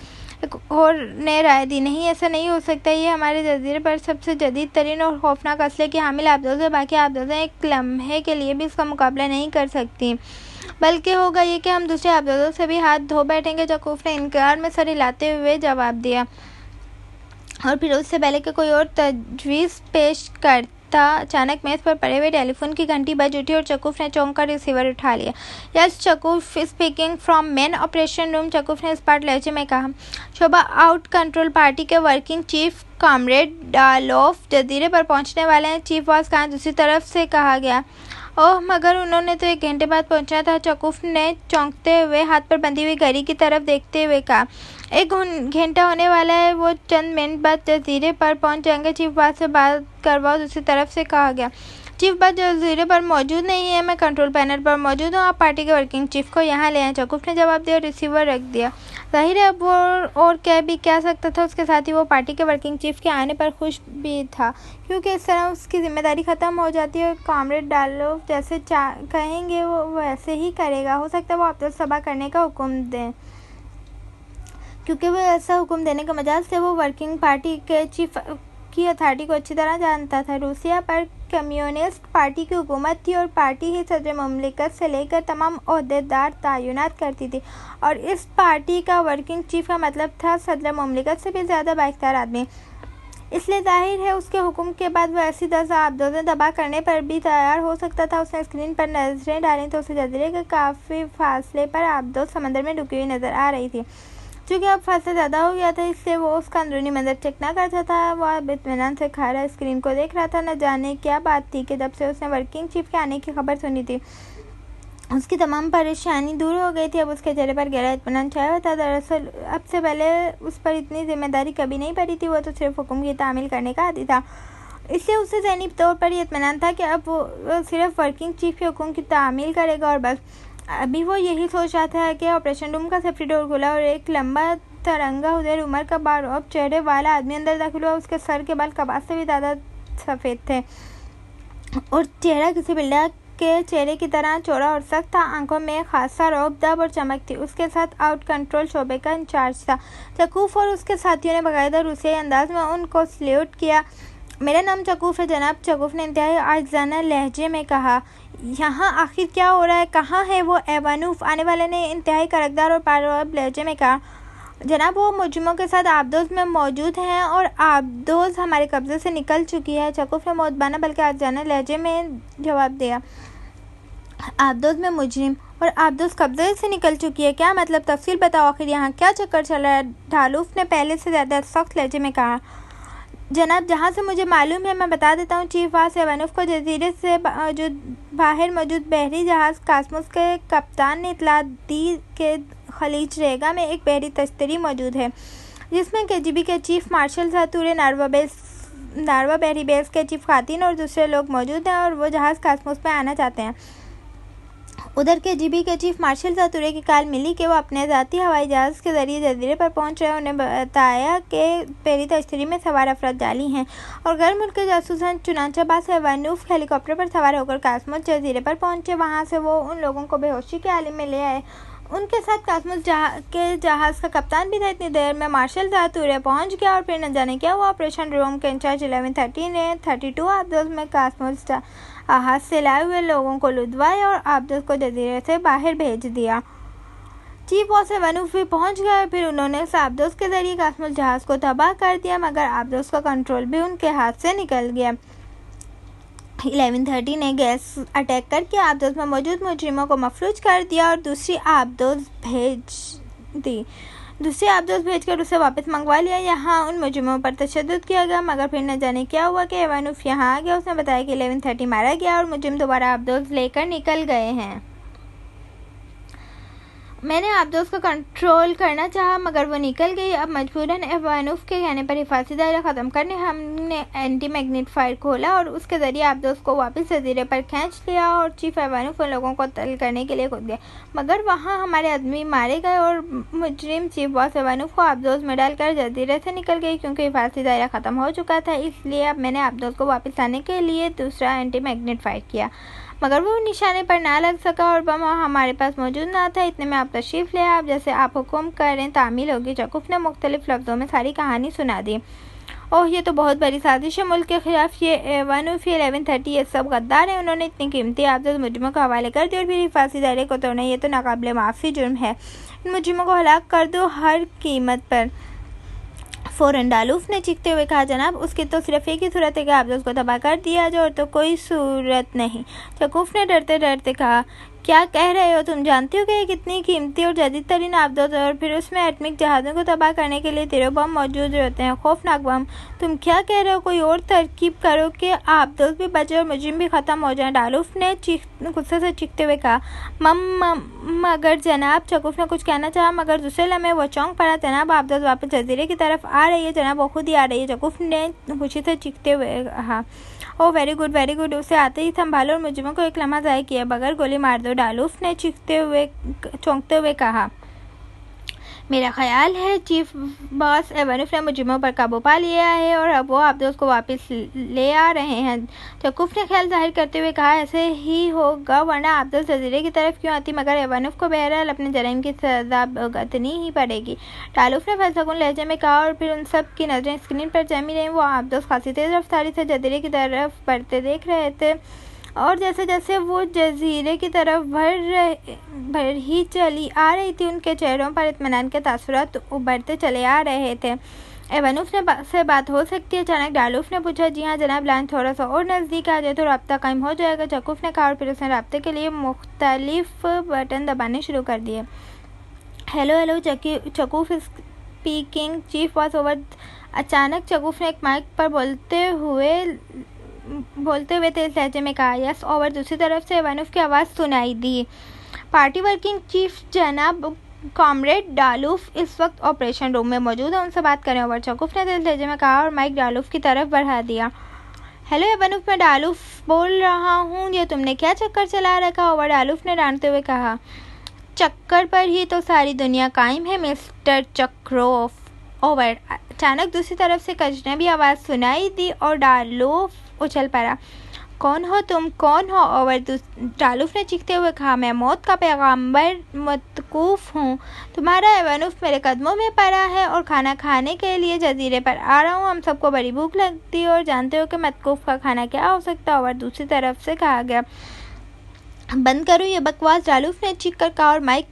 एक और ने राय दी, नहीं ऐसा नहीं हो सकता, ये हमारे जजीरे पर सबसे जदीद तरीन और खौफनाक असले की हामिल अफजल है। बाकी अफजल एक लम्हे के लिए भी इसका मुकाबला नहीं कर सकती, बल्कि होगा ये कि हम दूसरे अफजलों से भी हाथ धो बैठेंगे। चकूफ ने इनकार में सर हिलाते हुए जवाब दिया और फिर उससे पहले कि कोई और तजवीज़ पेश करता अचानक मेज पर पड़े हुए टेलीफोन की घंटी बज उठी और चकूफ ने चौंक कर रिसीवर उठा लिया। Yes, Chakuf speaking from main operation room, Chakuf ने स्पार्ट लहजे में कहा। शोभा आउट कंट्रोल पार्टी के वर्किंग चीफ कॉमरेड डालोफ जजीरे पर पहुंचने वाले हैं। चीफ बॉस कहा, दूसरी तरफ से कहा गया। ओह, मगर उन्होंने तो 1 घंटे बाद पहुंचना था। चकूफ ने चौंकते हुए हाथ पर बंधी हुई घड़ी की तरफ देखते हुए कहा, 1 घंटा होने वाला है, वो चंद मिनट बाद जजीरे पर पहुंच जाएंगे। चीफ बॉस से बात करवाओ, दूसरी तरफ से कहा गया। चीफ बॉस जजीरे पर मौजूद नहीं है, मैं कंट्रोल पैनल पर मौजूद हूँ, आप पार्टी के वर्किंग चीफ को यहाँ ले आए। चकूफ ने जवाब दिया और रिसीवर रख दिया। जाहिर है अब वो और कह भी क्या सकता था। उसके साथ ही वो पार्टी के वर्किंग चीफ के आने पर खुश भी था, क्योंकि इस तरह उसकी जिम्मेदारी ख़त्म हो जाती है और कॉमरेड डालो जैसे कहेंगे वो वैसे ही करेगा। हो सकता है वो अफजल सभा करने का हुक्म दें, क्योंकि वो ऐसा हुक्म देने का मजाज से वो वर्किंग पार्टी के चीफ की अथॉरिटी को अच्छी तरह जानता था। रूसिया पर कम्युनिस्ट पार्टी की हुकूमत थी और पार्टी ही सदर मुमलिकत से लेकर तमाम ओहदेदार तैनात करती थी, और इस पार्टी का वर्किंग चीफ का मतलब था सदर मुमलिकत से भी ज़्यादा बाइख्तियार आदमी। इसलिए जाहिर है उसके हुक्म के बाद वो ऐसी 10 अफजलें तबाह करने पर भी तैयार हो सकता था। उसने स्क्रीन पर नजरें डाली तो उसे जजीरे के काफ़ी फासले पर अफजल समंदर में डूबी हुई नज़र आ रही थी। चूँकि अब फासला ज़्यादा हो गया था, इसलिए वो उसका अंदरूनी मंजर चेक ना करता था। वह इत्मीनान से खड़ा स्क्रीन को देख रहा था। न जाने क्या बात थी कि जब से उसने वर्किंग चीफ के आने की खबर सुनी थी, उसकी तमाम परेशानी दूर हो गई थी। अब उसके चेहरे पर गहरा इत्मीनान छाया हुआ था। दरअसल अब से पहले उस पर इतनी जिम्मेदारी कभी नहीं पड़ी थी। वो तो सिर्फ हुक्म की तामील करने का आदी था, इसलिए उसे ज़हनी तौर पर यह इत्मीनान था कि अब वो सिर्फ वर्किंग चीफ के हुक्म की तामील करेगा और बस। अभी वो यही सोच रहा था कि ऑपरेशन रूम का सेफ्टी डोर खुला और एक लंबा तरंगा हुदैर उम्र का बारोब चेहरे वाला आदमी अंदर दाखिल हुआ। उसके सर के बाल कबाब से भी ज़्यादा सफ़ेद थे और चेहरा किसी बिल्डा के चेहरे की तरह चौड़ा और सख्त था। आंखों में खासा रौब दब और चमक थी। उसके साथ आउट कंट्रोल शोबे का इंचार्ज था। चकूफ और उसके साथियों ने बाकायदा रूसियाई अंदाज में उनको सल्यूट किया। मेरा नाम चकूफ है जनाब, चकूफ ने इंतहाई आजिज़ाना लहजे में कहा। यहाँ आखिर क्या हो रहा है, कहाँ है वो एवानूफ? आने वाले ने इंतहाई करकदार और पारवाब लहजे में कहा। जनाब, वो मुजरिमों के साथ आबदोज में मौजूद हैं और आबदोज हमारे कब्जे से निकल चुकी है। चकूफ ने मौतबाना बल्कि आजिज़ाना लहजे में जवाब दिया। आबदोज में मुजरिम और आबदोज कब्जे से निकल चुकी है, क्या मतलब? तफसील बताओ, आखिर यहाँ क्या चक्कर चल रहा है? ढालूफ ने पहले से ज़्यादा सख्त लहजे में कहा। जनाब, जहाँ से मुझे मालूम है मैं बता देता हूँ। चीफ बॉस एवानूफ को जजीरे से बाहर मौजूद बहरी जहाज़ कास्मोस के कप्तान ने इतला दी कि खलीज रेगा में एक बहरी तश्तरी मौजूद है, जिसमें KGB के चीफ मार्शल सातुरे नारवा बहरी बेस के चीफ खातिन और दूसरे लोग मौजूद हैं और वो जहाज़ कास्मोस में आना चाहते हैं। उधर KGB के चीफ मार्शल सातुरे की कॉल मिली कि वो अपने ज़ाती हवाई जहाज़ के ज़रिए जजीरे पर पहुंच रहे हैं। उन्हें बताया कि बहरी तश्तरी में सवार अफराद जाली हैं और गैर मुल्क के जासूस हैं। चुनांचे बास एवानूफ हेलीकॉप्टर पर सवार होकर कास्मोस जजीरे पर पहुंचे। वहां से वो उन लोगों को बेहोशी के हाल में ले आए। उनके साथ कास्मोस के जहाज़ का कप्तान भी था। इतनी देर में मार्शल सातुरे पहुंच गया और फिर न जाने क्या हुआ। ऑपरेशन रूम के इंचार्ज 1130 ने 32 अफजल में कास्मोस जहाज से लाए हुए लोगों को लुधवाया और अफजल को जजीरे से बाहर भेज दिया। चीफ बॉस एवानूफ भी पहुंच गए। फिर उन्होंने अफजल के जरिए कास्मोस जहाज़ को तबाह कर दिया, मगर अफजल का कंट्रोल भी उनके हाथ से निकल गया। 1130 ने गैस अटैक करके अफजल में मौजूद मुजरिमों को मफलूज कर दिया और दूसरी अफजल भेजकर उसे वापस मंगवा लिया। यहाँ उन मुजरिमों पर तशद्दुद किया गया, मगर फिर न जाने क्या हुआ कि एवानूफ यहाँ आ गया। उसने बताया कि 1130 मारा गया और मुजरिम दोबारा अफजल लेकर निकल गए हैं। मैंने आबदोस को कंट्रोल करना चाहा मगर वो निकल गई। अब मजबूरन एवानूफ के कहने पर हिफाजती दायरा ख़त्म करने हमने एंटी मैग्नेट फायर खोला और उसके ज़रिए आबदोस को वापस जजीरे पर खींच लिया और चीफ एवानूफ उन लोगों को तल करने के लिए कूद गए, मगर वहाँ हमारे आदमी मारे गए और मुजरिम चीफ बॉस एवानूफ को आबदोस में डालकर जजीरे से निकल गई। क्योंकि हिफाजती दायरा ख़त्म हो चुका था, इसलिए अब मैंने आबदोस को वापस लाने के लिए दूसरा एंटी मैग्नेट फायर किया, मगर वो निशाने पर ना लग सका और बम हमारे पास मौजूद ना था। इतने में आप तशरीफ़ ले आप जैसे आप हुक्म करें तामील होगी। चकुफ ने मुख्तलिफ लफ्ज़ों में सारी कहानी सुना दी। ओह, ये तो बहुत बड़ी साजिश है मुल्क के ख़िलाफ़। ये एवानूफ 1130 ये सब गद्दार हैं। उन्होंने इतनी कीमती आबदत मुजरिमों के हवाले कर दी और फिर हिफाजती दायरे को तोड़ना, ये तो नाकाबिले माफ़ी जुर्म है। इन मुजरिमों को हलाक कर दो हर कीमत पर। फ़ौरन डालूफ ने चीखते हुए कहा, जनाब उसकी तो सिर्फ एक ही सूरत है कि आप उसको तबाह कर दिया जाए, और तो कोई सूरत नहीं। चकूफ ने डरते डरते कहा, क्या कह रहे हो? तुम जानती हो कि ये कितनी कीमती और जदीद तरीन आबदत है और फिर उसमें एटमिक जहाज़ों को तबाह करने के लिए 13 बम मौजूद रहते हैं, खौफनाक बम। तुम क्या कह रहे हो? कोई और तरकीब करो कि आबदत भी बचे और मुजरिम भी ख़त्म हो जाए। डालूफ ने गुस्से से चीखते हुए कहा, मगर जनाब। चकूफ ने कुछ कहना चाहा मगर दूसरे लम्हे वो चौंक पड़ा। जनाब आबदत वापस जजीरे की तरफ आ रही है जनाब, वो खुद ही आ रही है। चकूफ ने खुशी से चीखते हुए कहा, oh very good very good. उसे आते ही संभालो और मुजरिमों को एक लम्हा ज़ाया किया बगैर गोली मार दो। डालूफ ने चौंकते हुए कहा, मेरा ख्याल है चीफ बॉस एवानूफ ने मुजरिमों पर काबू पा लिया है और अब वो आबदोस को वापस ले आ रहे हैं। चकूफ ने ख्याल जाहिर करते हुए कहा, ऐसे ही होगा वरना आबदोस जजीरे की तरफ क्यों आती, मगर एवानूफ को बहरहाल अपने जराइम की सजा भुगतनी ही पड़ेगी। डालूफ ने फैसलाकुन लहजे में कहा और फिर उन सब की नजरें स्क्रीन पर जमी रहीं। वो आबदोस खासी तेज रफ्तारी से जजीरे की तरफ बढ़ते देख रहे थे और जैसे जैसे वो जजीरे की तरफ भर ही चली आ रही थी, उनके चेहरों पर इत्मीनान के तासुरात उभरते चले आ रहे थे। एवानूफ ने से बात हो सकती है? अचानक डालूफ ने पूछा। जी हाँ जनाब, लाइन थोड़ा सा और नज़दीक आ जाए तो राब्ता कायम हो जाएगा, चकूफ ने कहा और फिर उसने राब्ते के लिए मुख्तलिफ बटन दबाने शुरू कर दिए। Hello hello, Chakuf speaking, chief boss over. अचानक चकूफ ने एक माइक पर बोलते हुए तेज लहजे में कहा, यस ओवर। दूसरी तरफ से एवानूफ की आवाज़ सुनाई दी, पार्टी वर्किंग चीफ जनाब कॉमरेड डालूफ इस वक्त ऑपरेशन रूम में मौजूद है, उनसे बात करें ओवर। चकूफ ने तेज लहजे में कहा और माइक डालूफ की तरफ बढ़ा दिया। हेलो एवानूफ, मैं डालूफ बोल रहा हूँ, ये तुमने क्या चक्कर चला रखा ओवर? डालूफ ने डांटते हुए कहा, चक्कर पर ही तो सारी दुनिया कायम है मिस्टर चक्रोफ, ओवर। अचानक दूसरी तरफ से एक अजनबी आवाज़ सुनाई दी और डालूफ उछल पड़ा। कौन हो तुम, कौन हो ओवर? डालूफ ने चीखते हुए कहा, मैं मौत का पैगंबर मतकूफ हूँ। तुम्हारा एवानूफ मेरे कदमों में पड़ा है और खाना खाने के लिए जजीरे पर आ रहा हूँ। हम सबको बड़ी भूख लगती है और जानते हो कि मतकूफ का खाना क्या हो सकता है ओवर। दूसरी तरफ से कहा गया, बंद करो ये बकवास, डालूफ ने चीख कर कहा और माइक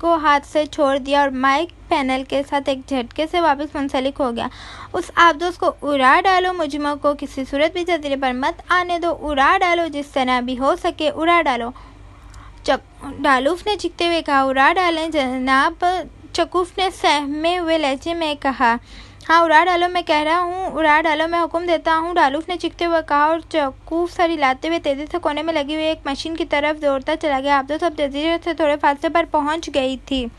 को हाथ से छोड़ दिया और माइक पैनल के साथ एक झटके से वापस मुंसलिक हो गया। उस आबदोस को उड़ा डालो, मुजरिमों को किसी सूरत भी जजीरे पर मत आने दो, उड़ा डालो, जिस तरह भी हो सके उड़ा डालो। डालूफ ने चीखते हुए कहा, उड़ा डालें जनाब। चकूफ ने सहमे हुए लहजे में कहा, हाँ उड़ा डालो, मैं कह रहा हूँ उड़ा डालो, मैं हुक्म देता हूँ। डालूफ ने चीखते हुए कहा और चकूफ सर हिलाते हुए तेजी से कोने में लगी हुई एक मशीन की तरफ दौड़ता चला गया। आबदोस अब जजीरे से थोड़े फासले पर पहुँच गई थी।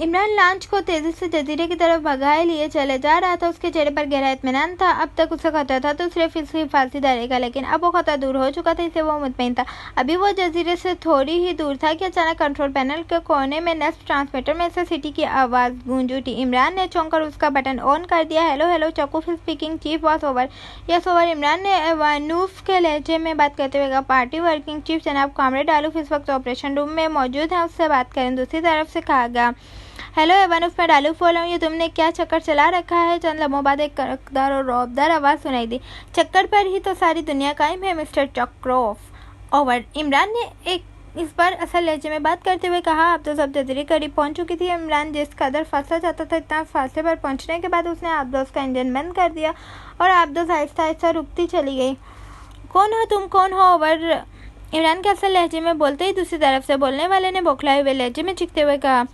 इमरान लॉन्च को तेजी से जजीरे की तरफ भगाए लिए चले जा रहा था। उसके चेहरे पर गहरा इत्मीनान था। अब तक उसे खतरा था तो सिर्फ इस हिफाजती दायरे का, लेकिन अब वो खतरा दूर हो चुका था, इससे वो मुतमईन था। अभी वो जजीरे से थोड़ी ही दूर था कि अचानक कंट्रोल पैनल के कोने में नस्ब ट्रांसमीटर में से सिटी की आवाज़ गूंज उठी। इमरान ने चौंक कर उसका बटन ऑन कर दिया। Hello hello, Chakuf speaking, chief boss over. Yes over. Imran ने एवानूफ के लहजे में बात करते हुए कहा, पार्टी वर्किंग चीफ जनाब कॉमरेड डालूफ इस वक्त ऑपरेशन रूम में मौजूद है, उससे बात करें। दूसरी तरफ से कहा गया, हेलो एवानूफ, मैं डालूफ बोल रहा हूँ, ये तुमने क्या चक्कर चला रखा है? चंद लम्हों बाद एक कड़कदार और रौबदार आवाज़ सुनाई दी, चक्कर पर ही तो सारी दुनिया कायम है मिस्टर चक्रोफ, ओवर। इमरान ने इस बार असल लहजे में बात करते हुए कहा। अब तो सब जजीरे करीब पहुंच चुकी थी। इमरान जिस कदर फासला चाहता था, इतना फासले पर पहुंचने के बाद उसने आबदोस का इंजन बंद कर दिया और आबदोस आहिस्ता आहिस्ता रुकती चली गई। कौन हो तुम, कौन हो ओवर? इमरान के असल लहजे में बोलते ही दूसरी तरफ से बोलने वाले ने बौखलाए हुए लहजे में चीखते हुए कहा,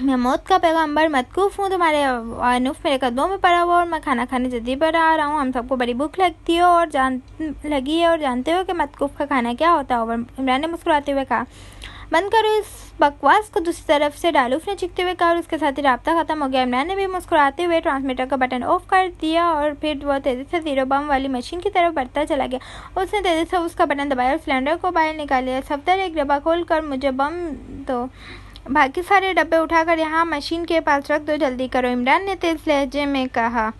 मैं मौत का पैगंबर मतकूफ हूँ। तुम्हारे एवानूफ मेरे कदमों में पड़ा हुआ और मैं खाना खाने जल्दी पर आ रहा हूँ। हम सबको बड़ी भूख लगती है और जानते हो कि मतकूफ का खाना क्या होता है ओवर। इमरान ने मुस्कुराते हुए कहा, बंद करो इस बकवास को। दूसरी तरफ से डालूफ ने चीखते हुए कहा और उसके साथ ही राब्ता खत्म हो गया। इमरान ने भी मुस्कुराते हुए ट्रांसमीटर का बटन ऑफ कर दिया और फिर वह तेजी से जीरो बम वाली मशीन की तरफ बढ़ता चला गया। उसने तेजी से उसका बटन दबाया और सिलेंडर को बाहर निकाल लिया। सफदर, एक डब्बा खोल कर मुझे बम दो, बाकी सारे डब्बे उठाकर यहाँ मशीन के पास रख दो, जल्दी करो, इमरान ने तेज लहजे में कहा।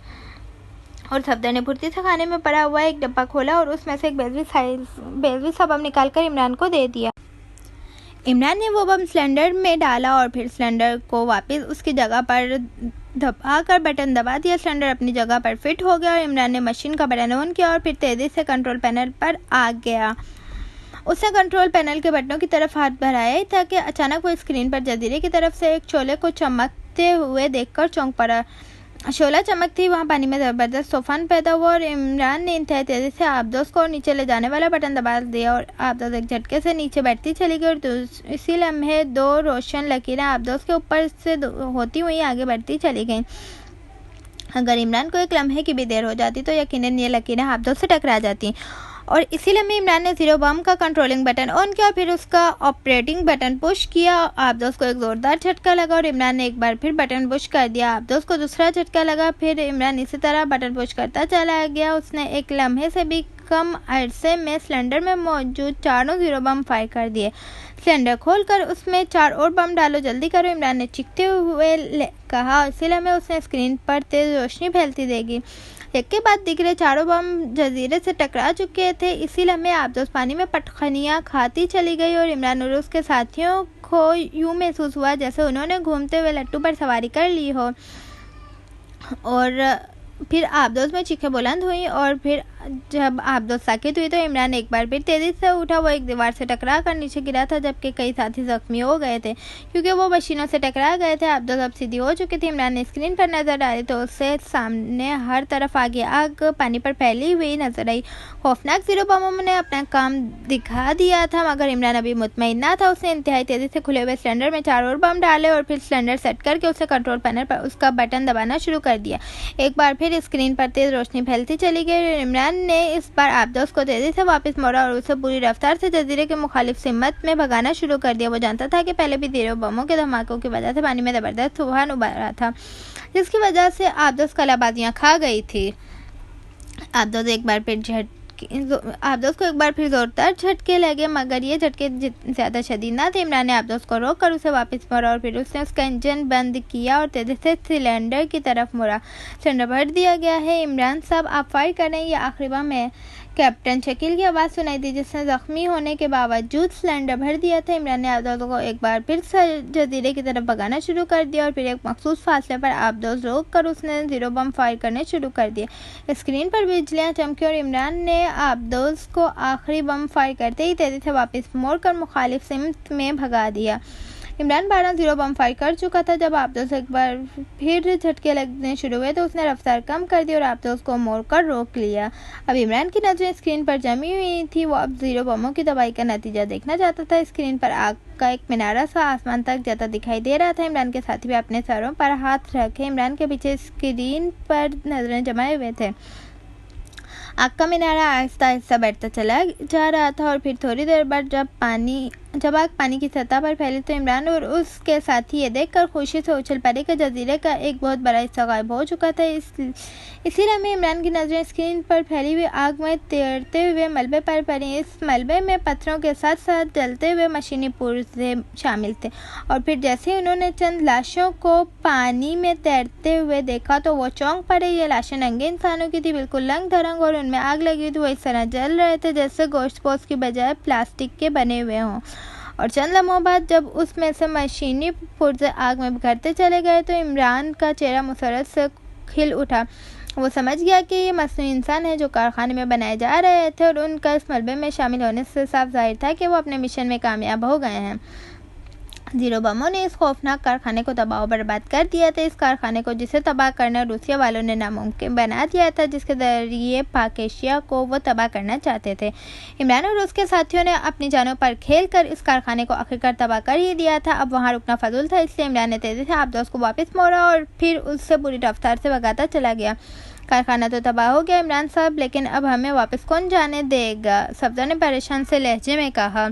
और सफदर ने फुर्ती से खाने में पड़ा हुआ एक डब्बा खोला और उसमें से एक बेलवी सा बम निकालकर इमरान को दे दिया। इमरान ने वो बम सिलेंडर में डाला और फिर सिलेंडर को वापस उसकी जगह पर दबाकर बटन दबा दिया। सिलेंडर अपनी जगह पर फिट हो गया और इमरान ने मशीन का बटन ऑन किया और फिर तेजी से कंट्रोल पैनल पर आ गया। उसने कंट्रोल पैनल के बटनों की तरफ हाथ बढ़ाया ही था कि अचानक वो स्क्रीन पर जजीरे की तरफ से एक शोले को चमकते हुए देखकर चौंक पड़ा। शोला चमकती वहाँ पानी में ज़बरदस्त तूफान पैदा हुआ और इमरान ने इंतहाई तेज़ी से आबदोस को नीचे ले जाने वाला बटन दबा दिया और आबदोस एक झटके से नीचे बैठती चली गई और इसी लम्हे दो रोशन लकीरें आबदोस के ऊपर से होती हुई आगे बढ़ती चली गईं। अगर इमरान को एक लम्हे की भी देर हो जाती तो यकीनन ये लकीरें आबदोस से टकरा जाती और इसी लम्हे इमरान ने जीरो बम का कंट्रोलिंग बटन ऑन किया, फिर उसका ऑपरेटिंग बटन पुश किया। आबदोस को एक ज़ोरदार झटका लगा और इमरान ने एक बार फिर बटन पुश कर दिया। आबदोस को दूसरा झटका लगा, फिर इमरान इसी तरह बटन पुश करता चला गया। उसने एक लम्हे से भी कम अरसे में सिलेंडर में मौजूद चारों जीरो बम फायर कर दिए। सिलेंडर खोलकर उसमें 4 और बम डालो, जल्दी करो, इमरान ने चीखते हुए कहा। इसी लम्हे उसने स्क्रीन पर तेज रोशनी फैलती देगी। एक के बाद दिख रहे चारों बम जजीरे से टकरा चुके थे। इसी लम्हे आबदोस पानी में पटखनियाँ खाती चली गई और इमरान और उसके साथियों को यूं महसूस हुआ जैसे उन्होंने घूमते हुए लट्टू पर सवारी कर ली हो। और फिर आबदोस में चीखें बुलंद हुई और फिर जब आबदोस साकित हुई तो इमरान एक बार फिर तेजी से उठा। वो एक दीवार से टकरा कर नीचे गिरा था जबकि कई साथी जख्मी हो गए थे क्योंकि वो मशीनों से टकरा गए थे। आबदोस अब सीधी हो चुकी थी। इमरान ने स्क्रीन पर नजर डाली तो उससे सामने हर तरफ आग पानी पर फैली हुई नजर आई। खौफनाक जीरो बमों ने अपना काम दिखा दिया था मगर इमरान अभी मुतमईन न था। उसने इंतहाई तेजी से खुले हुए सिलेंडर में 4 और बम डाले और फिर सिलेंडर सेट करके उसे कंट्रोल पैनल पर उसका बटन दबाना शुरू कर दिया। एक बार फिर स्क्रीन पर तेज रोशनी फैलती चली गई और इमरान ने इस बार आबदोस को तेजी से वापस मोड़ा और उसे पूरी रफ्तार से जजीरे के मुखालिफ सिमत में भगाना शुरू कर दिया। वो जानता था कि पहले भी जीरो बमों के धमाकों की वजह से पानी में जबरदस्त तूफान उभरा था जिसकी वजह से आबदोस कलाबाजियां खा गई थी। आबदोस को एक बार फिर जोरदार झटके लगे मगर ये झटके ज़्यादा शदीद ना थे। इमरान ने आबदोस को रोक कर उसे वापस मोड़ा और फिर उसने उसका इंजन बंद किया और तेजी से सिलेंडर की तरफ मुड़ा। सिलेंडर भर दिया गया है, इमरान साहब आप फायर करें, ये आखिरी बम है। कैप्टन शकील की आवाज़ सुनाई दी जिसने जख्मी होने के बावजूद सिलेंडर भर दिया था। इमरान ने आबदोस को एक बार फिर जजीरे की तरफ भगाना शुरू कर दिया और फिर एक मखसूस फासले पर आबदोस रोक कर उसने जीरो बम फायर करने शुरू कर दिए। स्क्रीन पर बिजलियां चमकी और इमरान ने आबदोस को आखिरी बम फायर करते ही तेजी से वापस मोड़कर मुखालिफ सिमत में भगा दिया। इमरान 12 जीरो बम फायर कर चुका था। जब आबदोस एक बार फिर झटके लगने शुरू हुए तो उसने रफ्तार कम कर दी और आबदोस को मोड़कर रोक लिया। अब इमरान की नजरें स्क्रीन पर जमी हुई थी। वो अब जीरो बमों की दवाई का नतीजा देखना चाहता था। स्क्रीन पर आग का एक मीनारा सा आसमान तक जाता दिखाई दे रहा था। इमरान के साथी भी अपने सरों पर हाथ रखे इमरान के पीछे स्क्रीन पर नजरें जमाए हुए थे। आग का मीनारा आहिस्ता आहिस्ता बढ़ता चला जा रहा था और फिर थोड़ी देर बाद जब आग पानी की सतह पर फैली तो इमरान और उसके साथी ये देखकर खुशी से उछल पड़े कि जजीरे का एक बहुत बड़ा हिस्सा गायब हो चुका था। इसी लम्हे इमरान की नजरें स्क्रीन पर फैली हुई आग में तैरते हुए मलबे पर पड़ी। इस मलबे में पत्थरों के साथ साथ जलते हुए मशीनी पुर्जे शामिल थे और फिर जैसे ही उन्होंने चंद लाशों को पानी में तैरते हुए देखा तो वो चौंक पड़े। ये लाशें नंगे इंसानों की थी, बिल्कुल रंग धरंग, और उनमें आग लगी थी। वो इस तरह जल रहे थे जैसे गोश्त पोस्ट की बजाय प्लास्टिक के बने हुए हों। और चंद लम्हों बाद जब उसमें से मशीनी पुर्जे आग में बिखरते चले गए तो इमरान का चेहरा मुसरत से खिल उठा। वो समझ गया कि ये मसनूई इंसान है जो कारखाने में बनाए जा रहे थे और उनका इस मलबे में शामिल होने से साफ जाहिर था कि वो अपने मिशन में कामयाब हो गए हैं। जीरो बमों ने इस खौफनाक कारखाने को तबाह बर्बाद कर दिया था। इस कारखाने को जिसे तबाह करना रूसिया वालों ने नामुमकिन बना दिया था, जिसके जरिए पाक एशिया को वो तबाह करना चाहते थे। इमरान और उसके साथियों ने अपनी जानों पर खेल कर इस कारखाने को आखिरकार तबाह कर ही दिया था। अब वहाँ रुकना फजूल था, इसलिए इमरान ने तेजी से आबदोस को वापस मोड़ा और फिर उससे पूरी रफ्तार से भगाता चला गया। कारखाना तो तबाह हो गया इमरान साहब, लेकिन अब हमें वापस कौन जाने देगा? सफदर ने परेशान से लहजे में कहा।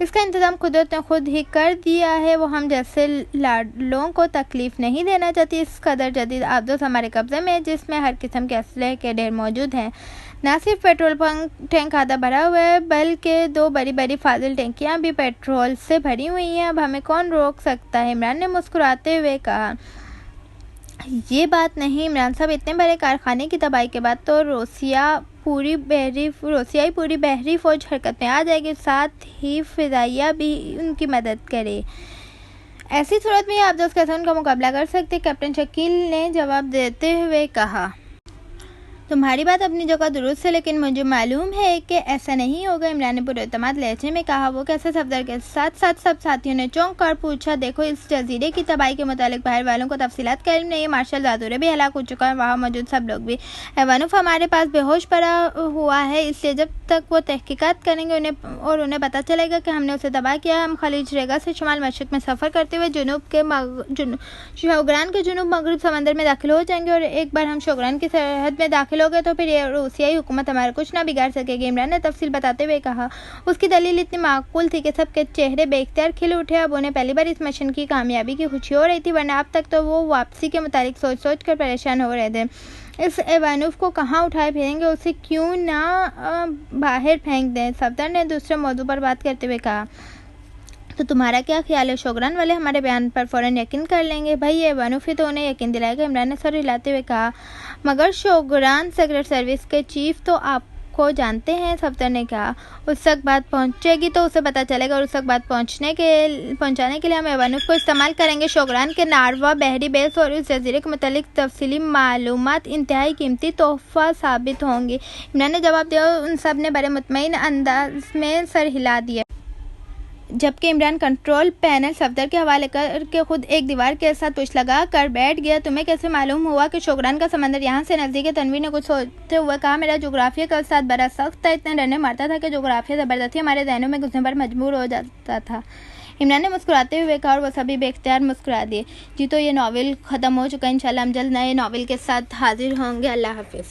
इसका इंतज़ाम कुदरत ने खुद ही कर दिया है। वो हम जैसे लाडलों को तकलीफ़ नहीं देना चाहती। इस कदर जदीद आबदोस हमारे कब्ज़े में, जिसमें हर किस्म के असलहे के ढेर मौजूद हैं। न सिर्फ पेट्रोल टैंक आधा भरा हुआ है, बल्कि 2 बड़ी बड़ी फाजिल टैंकियाँ भी पेट्रोल से भरी हुई हैं। अब हमें कौन रोक सकता है? इमरान ने मुस्कुराते हुए कहा। ये बात नहीं इमरान साहब, इतने बड़े कारखाने की तबाही के बाद तो रोसियाई पूरी बहरी फौज हरकत में आ जाएगी, साथ ही फिजाइया भी उनकी मदद करे। ऐसी सूरत में आप कैसे उनका मुकाबला कर सकते? कैप्टन शकील ने जवाब देते हुए कहा। तुम्हारी बात अपनी जगह दुरुस्त है, लेकिन मुझे मालूम है कि ऐसा नहीं होगा। इमरान ने पुरएतमाद लहजे में कहा। वो कैसे? सफदर के साथ साथ सब साथियों ने चौंक कर पूछा। देखो, इस जजीरे की तबाही के मुतालिक बाहर वालों को तफसीलात का इल्म नहीं है। मार्शल जादूरे भी हलाक हो चुका है, वहाँ मौजूद सब लोग भी। एवानुफ हमारे पास बेहोश पड़ा हुआ है, इसलिए जब तक वो तहकीकात करेंगे उन्हें पता चलेगा कि हमने उसे तबाह किया। हम खलीज रेगा से शुमाल मशरक में सफ़र करते हुए शोगरान के जुनूब मगरब समंदर में दाखिल हो जाएंगे, और एक बार हम शोगरान की सरहद में दाखिल हो गए तो फिर रूसियाई हुकूमत हमारा कुछ ना बिगाड़ सकेगी। इमरान ने तफसील बताते हुए कहा। उसकी दलील इतनी माकूल थी कि सबके चेहरे बेख्तियार खिल उठे। अब उन्हें पहली बार इस मिशन की कामयाबी की खुशी हो रही थी, वरना अब तक तो वो वापसी के मुतालिक सोच सोच कर परेशान हो रहे थे। इस एवानुफ को कहाँ उठाए फिरेंगे? उसे क्यों ना बाहर फेंक दें? सफदर ने दूसरे मौजू पर बात करते हुए कहा। तो तुम्हारा क्या ख्याल है? शोगरान वाले हमारे बयान पर फ़ौरन यकीन कर लेंगे। भाई ये एवानुफ ही तो उन्हें यकीन दिलाएगा। इमरान ने सर हिलाते हुए कहा। मगर शोगरान सेक्रेट सर्विस के चीफ तो आपको जानते हैं, सफदर ने कहा। उस तक बात पहुंचेगी तो उसे पता चलेगा, और उस तक बात पहुंचाने के लिए हम एवानुफ को इस्तेमाल करेंगे। शोगरान के नारवा बहरी बेस और इस जजीरे के मुतालिक तफसीली मालूमात इंतहाई कीमती तोहफा साबित होंगी। इमरान ने जवाब दिया। उन सब ने बड़े मुतमईन अंदाज में सर हिला दिया, जबकि इमरान कंट्रोल पैनल सफदर के हवाले करके खुद एक दीवार के साथ पुश लगा कर बैठ गया। तुम्हें कैसे मालूम हुआ कि शोगरान का समंदर यहाँ से नज़दीक है? तनवीर ने कुछ सोचते हुए कहा। मेरा जोग्राफिया का उस्ताद बड़ा सख्त था, इतने डरने मारता था कि जोग्राफिया ज़बरदस्ती हमारे जहनों में घुसने पर मजबूर हो जाता था। इमरान ने मुस्कुराते हुए कहा, और वो सभी बेख्तियार मुस्कुरा दिए। जी तो ये नावल ख़त्म हो चुका है। इंशाल्लाह हम जल्द नए नावल के साथ हाजिर होंगे। अल्लाह हाफिज़।